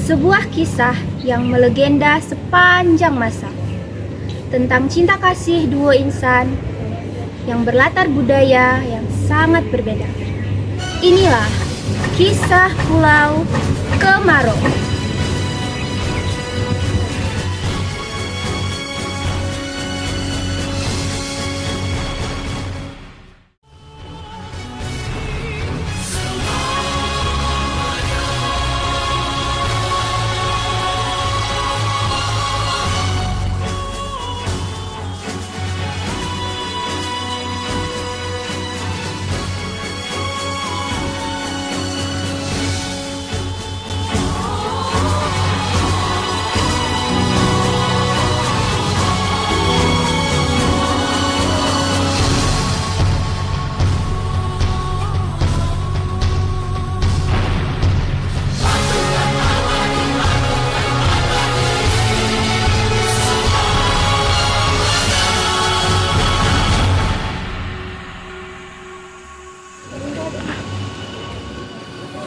Sebuah kisah yang melegenda sepanjang masa tentang cinta kasih dua insan yang berlatar budaya yang sangat berbeda. Inilah kisah Pulau Kemarau.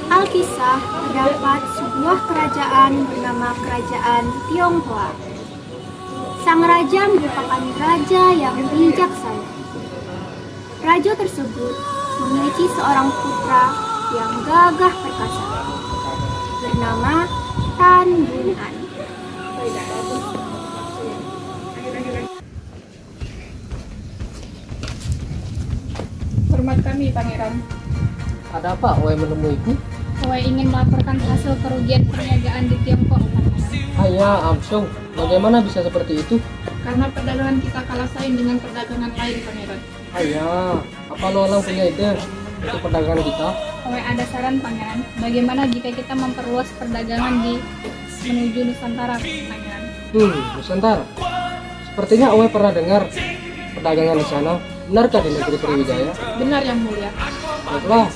Alkisah terdapat sebuah kerajaan bernama Kerajaan Tionghoa. Sang raja merupakan raja yang bijaksana. Raja tersebut memiliki seorang putra yang gagah perkasa bernama Tan Bun An. Hormat kami, Pangeran. Ada apa, Oe menemuiku? Oe ingin melaporkan hasil kerugian perniagaan di Tiongkok, Pangeran. Ayah, Amsung, bagaimana bisa seperti itu? Karena perdagangan kita kalah saing dengan perdagangan lain, Pangeran. Ayah, apa lo orang punya ide untuk perdagangan kita? Oe ada saran, Pangeran. Bagaimana jika kita memperluas perdagangan menuju Nusantara, Pangeran? Nusantara. Sepertinya Oe pernah dengar perdagangan di sana. Benarkah di negeri Sriwijaya? Benar, Yang Mulia. Baiklah,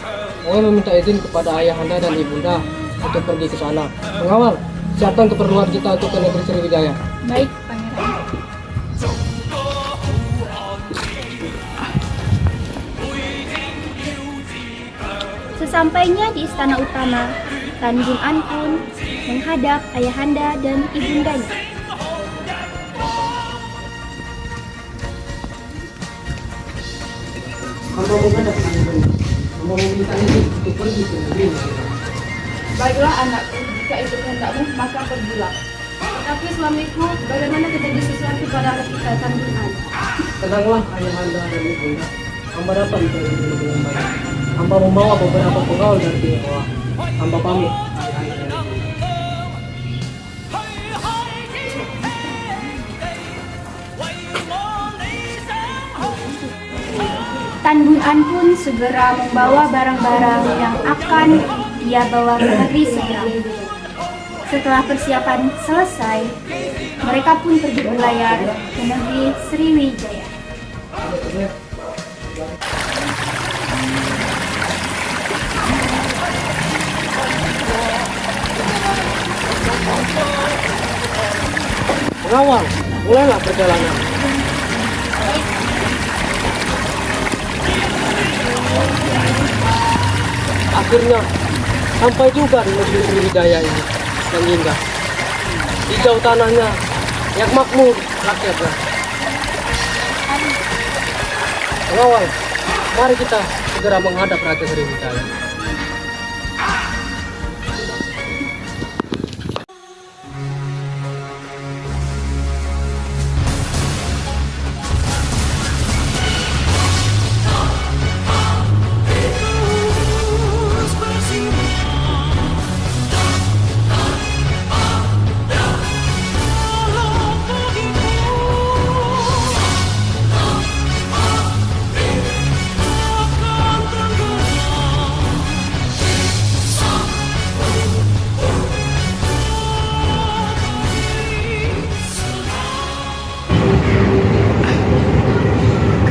Oe meminta izin kepada ayahanda dan ibunda untuk pergi ke sana. Pengawal, siapkan keperluan kita untuk ke negeri Sriwijaya. Baik, Pangeran. Sesampainya di istana utama, Tan Bun An pun menghadap ayahanda dan ibundanya. Hamba menghadap ayahanda. Hamba meminta izin untuk pergi ke negeri Sriwijaya. Baiklah, anakku. Jika itu kehendakmu, maka pergilah. Tapi suamiku, bagaimana terjadi sesuatu pada anak kita, Tan Bun An? Tenanglah ayahanda dan ibunda. Hamba dapat diperlindungi dengan baik. Hamba membawa beberapa pengawal dari Tionghoa. Hamba pamit. Ayahanda dan ibunda. Tan Bun An pun segera membawa barang-barang yang akan dia bawa ke negeri seberang. Setelah persiapan selesai, mereka pun pergi berlayar ke negeri Sriwijaya. Pengawal, mulailah perjalanan. Akhirnya sampai juga di negeri Sriwijaya ini yang indah. Hijau tanahnya, yang makmur rakyatnya. Pengawal, mari kita segera menghadap Raja Sriwijaya.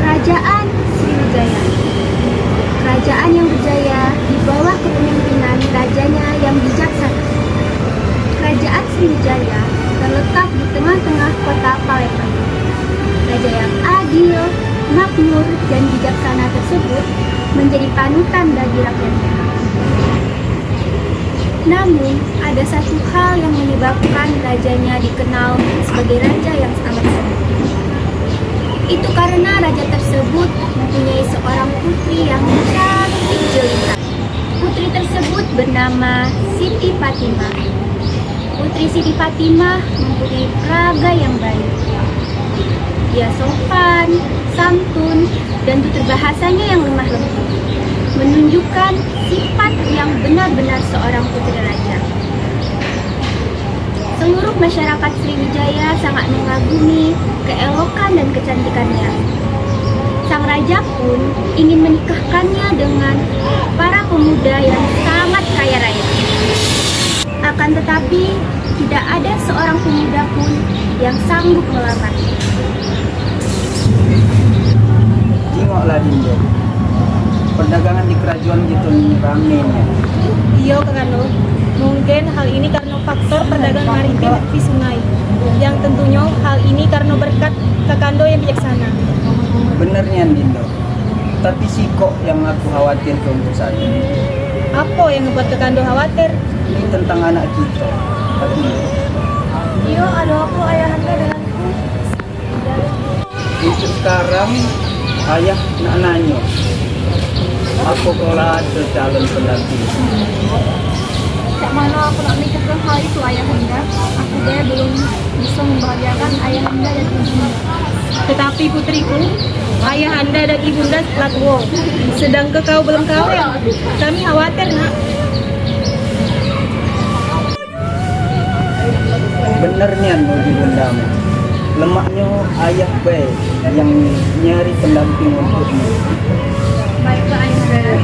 Kerajaan Sriwijaya. Kerajaan yang berjaya di bawah kepemimpinan rajanya yang bijaksana. Kerajaan Sriwijaya terletak di tengah-tengah kota Palembang. Raja yang adil, makmur, dan bijaksana tersebut menjadi panutan bagi rakyatnya. Namun, ada satu hal yang menyebabkan rajanya dikenal sebagai raja yang amat sempit. Itu karena raja tersebut mempunyai seorang putri yang cantik jelita. Putri tersebut bernama Siti Fatimah. Putri Siti Fatimah mempunyai raga yang baik. Dia sopan, santun, dan tutur bahasanya yang lemah lembut, menunjukkan sifat yang benar-benar seorang putri raja. Seluruh masyarakat Sriwijaya sangat mengagumi keelokan dan kecantikannya. Sang raja pun ingin menikahkannya dengan para pemuda yang sangat kaya raya. Akan tetapi, tidak ada seorang pemuda pun yang sanggup melamar. Tengoklah Dindo, perdagangan di kerajaan gitu ramenya. Iya Kakando, mungkin hal ini karena faktor perdagangan maritim di sungai. Yang tentunya hal ini karena berkat Kakando yang bijaksana. Benernya Dindo, tapi sih kok yang aku khawatir untuk saat ini. Apa yang membuat Kakando khawatir? Ini tentang anak kita. Iya, ada apa ayahanda denganku? Itu sekarang ayah nak nanya, aku kalau ada calon pendamping. Cak mana aku nak mikirkan hal itu ayahanda? Aku belum bisa membahagiakan ayahanda dan ibunda. Tetapi putriku, ayahanda dan ibunda telah tua, sedangkan kau belum kawin. Kami khawatir nak. Benernya Nugi bundamu, lemaknya ayah baik yang nyari pendamping untukmu. Baiklah ayahanda.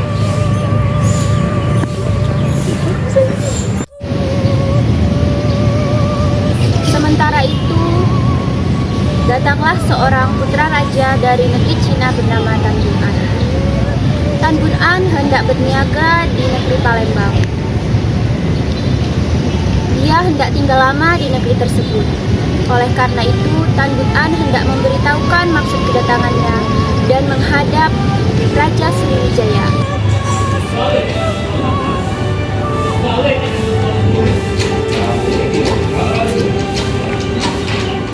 Sementara itu, datanglah seorang putra raja dari negeri Cina bernama Tan Bun An. Tan Bun An hendak berniaga di negeri Palembang. Dia hendak tinggal lama di negeri tersebut. Oleh karena itu, Tan Bun An hendak memberitahukan maksud kedatangannya dan menghadap Raja Sriwijaya.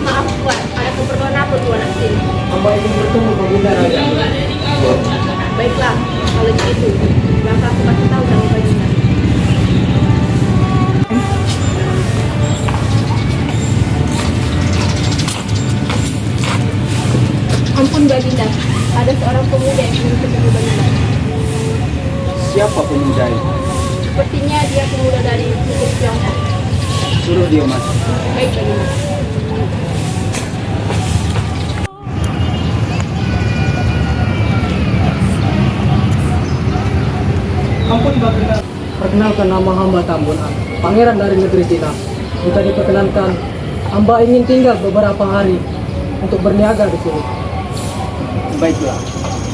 Maaf Tuan, ada keperluan apa Tuan di sini? Hamba ingin bertemu Baginda Raja. Baiklah, kalau begitu, maka aku kasih tahu nama Baginda. Ampun Baginda, ada seorang pemuda yang ingin ketemu Baginda. Siapa pemuda itu? Sepertinya dia pemuda dari negeri Tiongkok. Suruh dia masuk. Baik Baginda. Ampun Baginda, perkenalkan nama hamba Tan Bun An, pangeran dari negeri Cina. Jika diperkenankan, hamba ingin tinggal beberapa hari untuk berniaga di sini. Baiklah,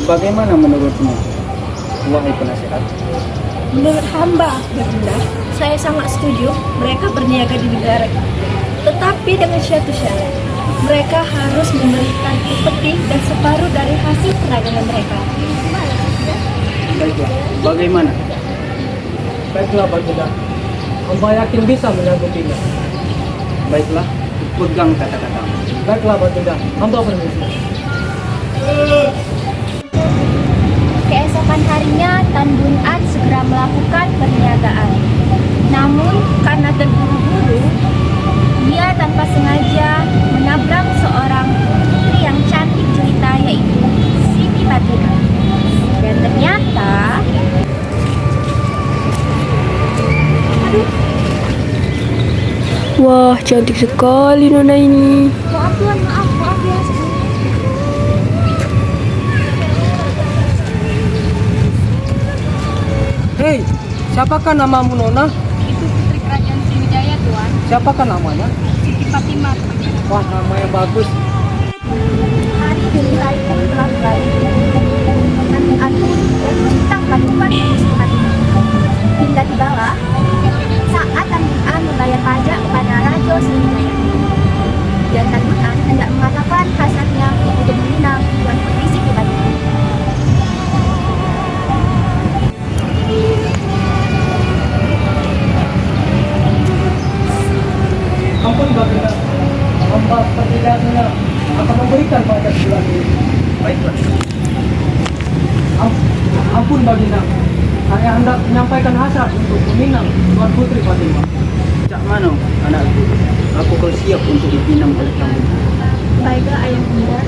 bagaimana menurutmu, wahai penasehat? Menurut hamba, Baginda, saya sangat setuju mereka berniaga di negara ini. Tetapi dengan satu syarat, mereka harus memberikan upeti dan separuh dari hasil perdagangan mereka. Baiklah, bagaimana? Baiklah Baginda, hamba yakin bisa menyanggupinya. Baiklah, pegang kata-katamu. Baiklah Baginda, hamba permisi. Keesokan harinya, Tan Bun An segera melakukan perniagaan. Namun, karena terburu-buru, dia tanpa sengaja menabrak seorang putri yang cantik jelita, yaitu Siti Fatimah. Dan ternyata, Wah, cantik sekali Nona ini. maaf Tuan, maaf ya. Hei, siapakah namamu Nona? Itu putri kerajaan Sriwijaya Tuan, Siapakah namanya? Siti Fatimah. Wah, namanya bagus. Hari demi hari telah berlalu. Tan Bun An pun menciptakan kandungan Siti Fatimah. Hingga tibalah saat Tan Bun An membayar pajak kepada Raja Sriwijaya. Dan Tan Bun An hendak mengatakan hasratnya untuk meminang Tuan Putri Siti Fatimah. Ampun Baginda, hamba pertidaannya akan memberikan pajak bulan ini. Baiklah. Ampun Baginda, saya hendak menyampaikan hasrat untuk meminang Tuan Putri Fatimah. Cak Mano, anakku, aku kau siap untuk dipinang oleh kamu. Baiklah ayahanda.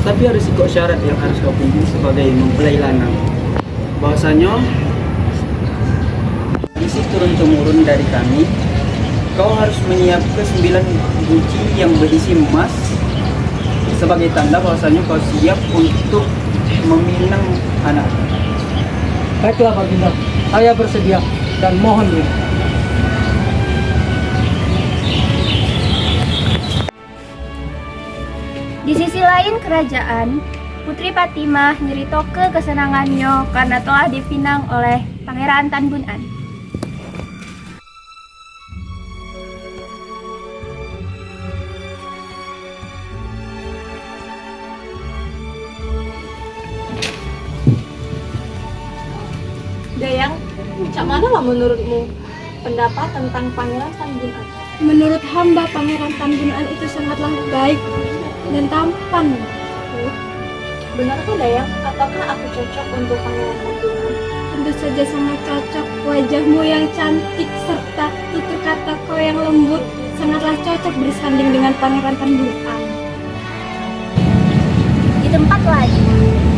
Tapi harus ikut syarat yang harus kau penuhi sebagai mempelai lanang. Bahwasanya isi turun-temurun dari kami, kau harus menyiapkan 9 guci yang berisi emas sebagai tanda bahwasanya kau siap untuk meminang anak. Baiklah Baginda, saya bersedia dan mohon diri. Di sisi lain kerajaan, Putri Fatimah nyeritoke kesenangannya karena telah dipinang oleh Pangeran Tan Bun An. Dayang, cak mana lah menurutmu pendapat tentang Pangeran Tan Bun An? Menurut hamba, Pangeran Tan Bun An itu sangatlah baik dan tampan. Benarkah Dayang? Apakah aku cocok untuk Pangeran Tan Bun An? Tentu saja sangat cocok. Wajahmu yang cantik serta tutur kata kau yang lembut sangatlah cocok bersanding dengan Pangeran Tan Bun An. Di tempat lain,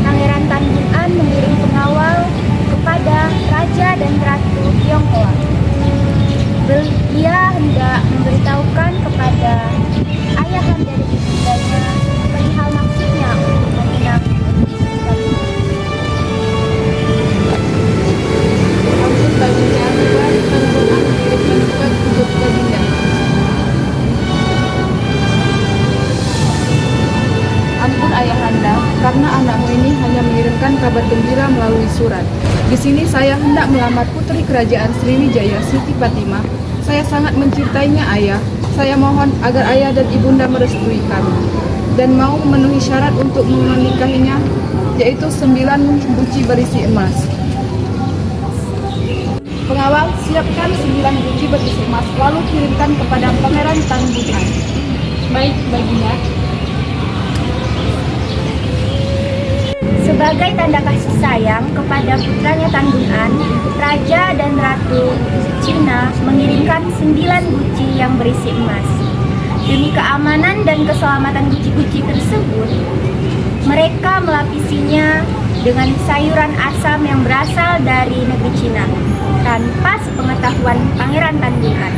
Pangeran Tan Bun An mengirim pengawal kepada Raja dan Ratu Tionghoa. Dia hendak memberitahukan kepada ayahanda dan ibundanya perihal maksudnya untuk meminang Putri Fatimah. Ampun baginda, Pangeran Tan Bun An mengirimkan surat untuk baginda. Ampun ayahanda, karena anakmu ini hanya mengirimkan kabar gembira melalui surat. Di sini saya hendak melamar putri kerajaan Sriwijaya Siti Fatimah. Saya sangat mencintainya ayah. Saya mohon agar ayah dan ibunda merestui kami dan mau memenuhi syarat untuk menikahinya, yaitu 9 guci berisi emas. Pengawal, siapkan 9 guci berisi emas, lalu kirimkan kepada Pangeran Tan Bun An. Baik, baginda. Sebagai tanda kasih sayang kepada putranya Tan Bun An, Raja dan Ratu Cina mengirimkan 9 guci yang berisi emas. Demi keamanan dan keselamatan guci-guci tersebut, mereka melapisinya dengan sayuran asam yang berasal dari negeri Cina, tanpa sepengetahuan Pangeran Tan Bun An.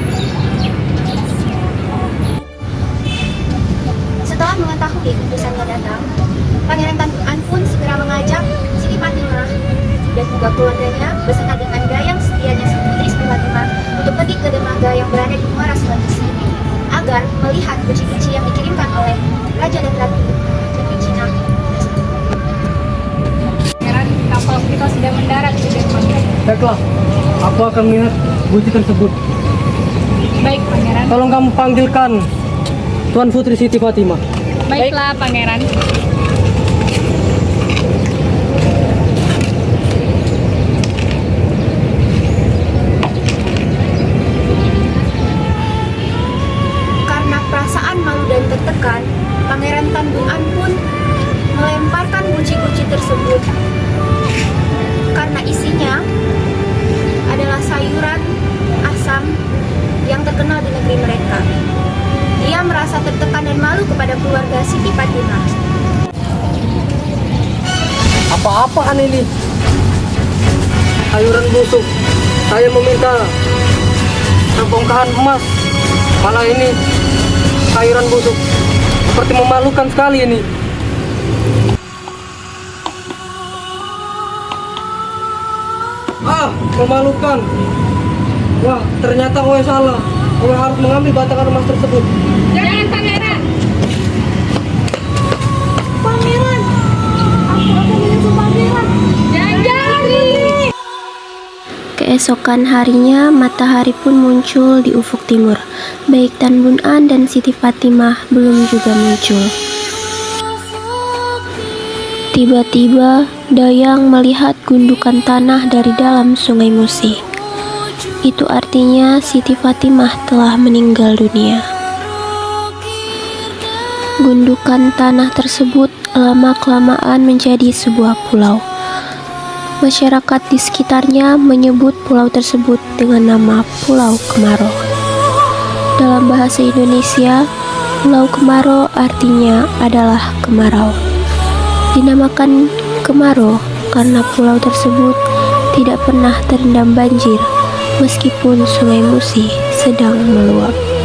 Setelah mengetahui utusannya datang, Pangeran Tan Bun An pun segera mengajak Siti Fatimah dan juga keluarganya beserta dengan dayang setianya Putri Siti Fatimah untuk pergi ke dermaga yang berada di Muara Sulawesi agar melihat guci-guci yang dikirimkan oleh Raja dan Ratu negeri Cina. Pangeran, kapal kita sudah mendarat di dermaga. Baiklah, aku akan melihat guci tersebut. Baik, Pangeran. Tolong kamu panggilkan Tuan Putri Siti Fatimah. Baiklah, Pangeran. Karena perasaan malu dan tertekan, Pangeran Tan Bun An pun melemparkan guci-guci tersebut karena isinya adalah sayuran asam yang terkenal di negeri mereka. Dia merasa tertekan dan malu kepada keluarga Siti Fatimah. Apa-apaan ini? Sayuran busuk. Saya meminta sebongkahan emas. Malah ini sayuran busuk. Seperti memalukan sekali ini. Memalukan. Wah, ternyata gue salah. Gue harus mengambil batakan emas tersebut. Jangan, Pangeran. Pangeran, aku akan menyusul Pangeran. Jangan. Keesokan harinya, matahari pun muncul di ufuk timur. Baik Tan Bun An dan Siti Fatimah belum juga muncul. Tiba-tiba, Dayang melihat gundukan tanah dari dalam Sungai Musi. Itu artinya Siti Fatimah telah meninggal dunia. Gundukan tanah tersebut lama-kelamaan menjadi sebuah pulau. Masyarakat di sekitarnya menyebut pulau tersebut dengan nama Pulau Kemarau. Dalam bahasa Indonesia, Pulau Kemarau artinya adalah kemarau. Dinamakan Kemarau karena pulau tersebut tidak pernah terendam banjir meskipun Sungai Musi sedang meluap.